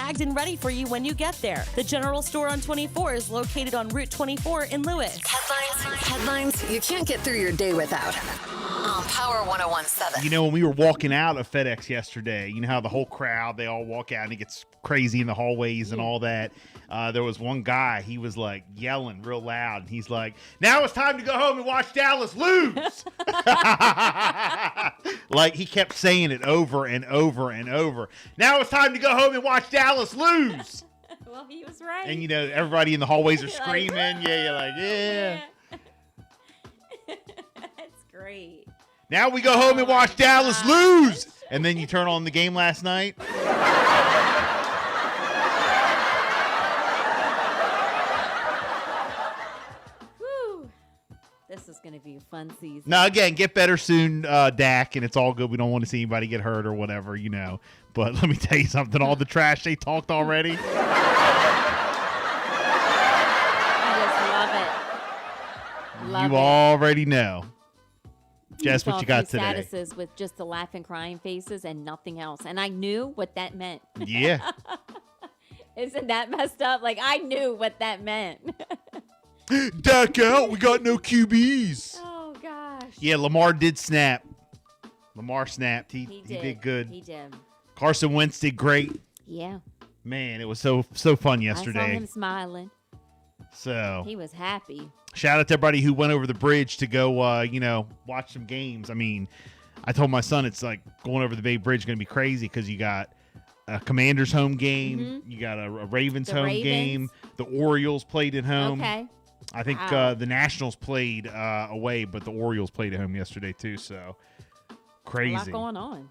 bagged and ready for you when you get there. The General Store on 24 is located on Route 24 in Lewis. Headlines you can't get through your day without. On Power 101.7. You know, when we were walking out of FedEx yesterday, you know how the whole crowd, they all walk out and it gets crazy in the hallways and all that. There was one guy, he was like yelling real loud. And he's like, now it's time to go home and watch Dallas lose. Like he kept saying it over and over and over. Now it's time to go home and watch Dallas lose. Well, he was right. And, you know, everybody in the hallways are screaming. You're like, yeah. That's great. Now we go home and watch Dallas lose. And then you turn on the game last night. Woo. This is going to be a fun season. Now, again, get better soon, Dak, and it's all good. We don't want to see anybody get hurt or whatever, you know. But let me tell you something. All the trash they talked already. I just love it. You already know. Jess, what you got today? Statuses with just the laughing, crying faces and nothing else. And I knew what that meant. Yeah. Isn't that messed up? Like, I knew what that meant. Dak out. We got no QBs. Oh, gosh. Yeah, Lamar did snap. Lamar snapped. He did good. He did. Carson Wentz did great. Yeah. Man, it was so fun yesterday. I saw him smiling. So he was happy. Shout out to everybody who went over the bridge to go, watch some games. I mean, I told my son it's like going over the Bay Bridge is going to be crazy because you got a Commanders home game. Mm-hmm. You got a Ravens home game. The Orioles played at home. Okay. I think the Nationals played away, but the Orioles played at home yesterday too. So crazy. A lot going on.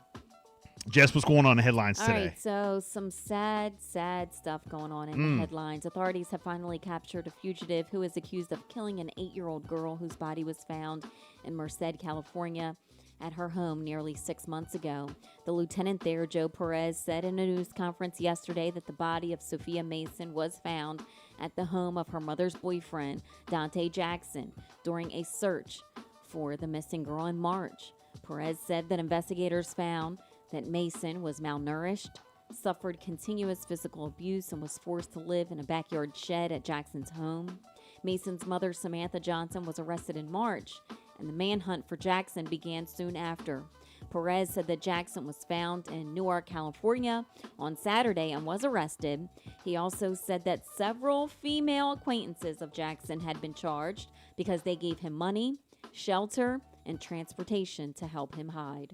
Jess, what's going on in the headlines today? All right, so some sad stuff going on in the headlines. Authorities have finally captured a fugitive who is accused of killing an 8-year-old girl whose body was found in Merced, California, at her home nearly 6 months ago. The lieutenant there, Joe Perez, said in a news conference yesterday that the body of Sophia Mason was found at the home of her mother's boyfriend, Dante Jackson, during a search for the missing girl in March. Perez said that investigators found that Mason was malnourished, suffered continuous physical abuse, and was forced to live in a backyard shed at Jackson's home. Mason's mother, Samantha Johnson, was arrested in March, and the manhunt for Jackson began soon after. Perez said that Jackson was found in Newark, California on Saturday and was arrested. He also said that several female acquaintances of Jackson had been charged because they gave him money, shelter, and transportation to help him hide.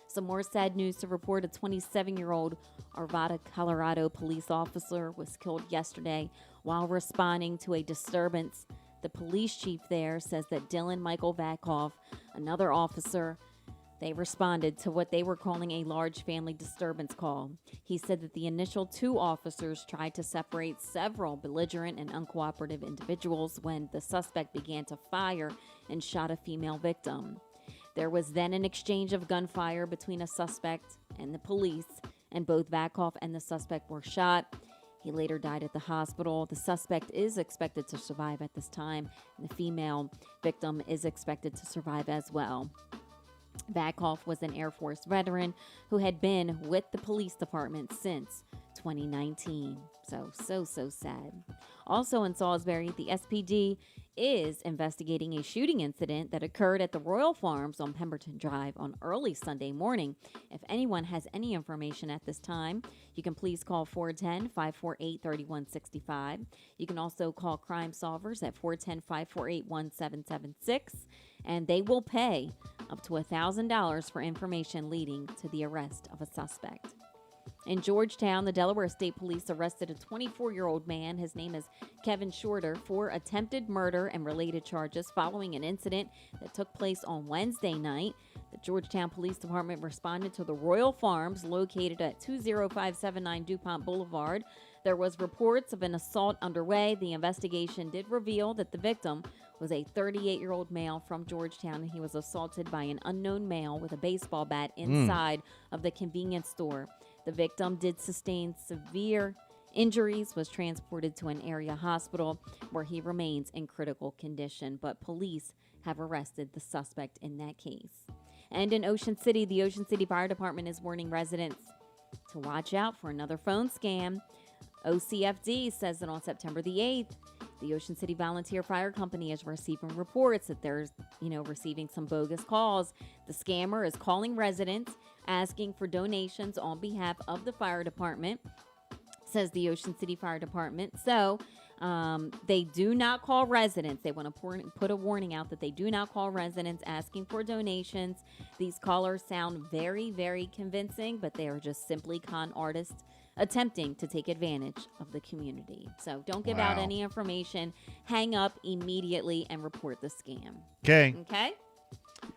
Some more sad news to report. A 27-year-old Arvada, Colorado police officer was killed yesterday while responding to a disturbance. The police chief there says that Dylan Michael Vakoff, another officer, they responded to what they were calling a large family disturbance call. He said that the initial 2 officers tried to separate several belligerent and uncooperative individuals when the suspect began to fire and shot a female victim. There was then an exchange of gunfire between a suspect and the police, and both Vakoff and the suspect were shot. He later died at the hospital. The suspect is expected to survive at this time, and the female victim is expected to survive as well. Vakoff was an Air Force veteran who had been with the police department since 2019. So sad. Also in Salisbury, the SPD is investigating a shooting incident that occurred at the Royal Farms on Pemberton Drive on early Sunday morning. If anyone has any information at this time, you can please call 410-548-3165. You can also call Crime Solvers at 410-548-1776, and they will pay up to $1,000 for information leading to the arrest of a suspect. In Georgetown, the Delaware State Police arrested a 24-year-old man. His name is Kevin Shorter, for attempted murder and related charges following an incident that took place on Wednesday night. The Georgetown Police Department responded to the Royal Farms located at 20579 DuPont Boulevard. There was reports of an assault underway. The investigation did reveal that the victim was a 38-year-old male from Georgetown, and he was assaulted by an unknown male with a baseball bat inside of the convenience store. The victim did sustain severe injuries, was transported to an area hospital where he remains in critical condition, but police have arrested the suspect in that case. And in Ocean City, the Ocean City Fire Department is warning residents to watch out for another phone scam. OCFD says that on September the 8th, the Ocean City Volunteer Fire Company is receiving reports that they're, receiving some bogus calls. The scammer is calling residents, asking for donations on behalf of the fire department, says the Ocean City Fire Department. So they do not call residents. They want to put a warning out that they do not call residents asking for donations. These callers sound very, very convincing, but they are just simply con artists attempting to take advantage of the community. So don't give out any information. Hang up immediately and report the scam. Okay.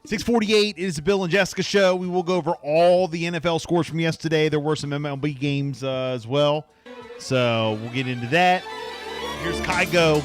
6:48 is the Bill and Jessica show. We will go over all the NFL scores from yesterday. There were some MLB games as well. So we'll get into that. Here's Kygo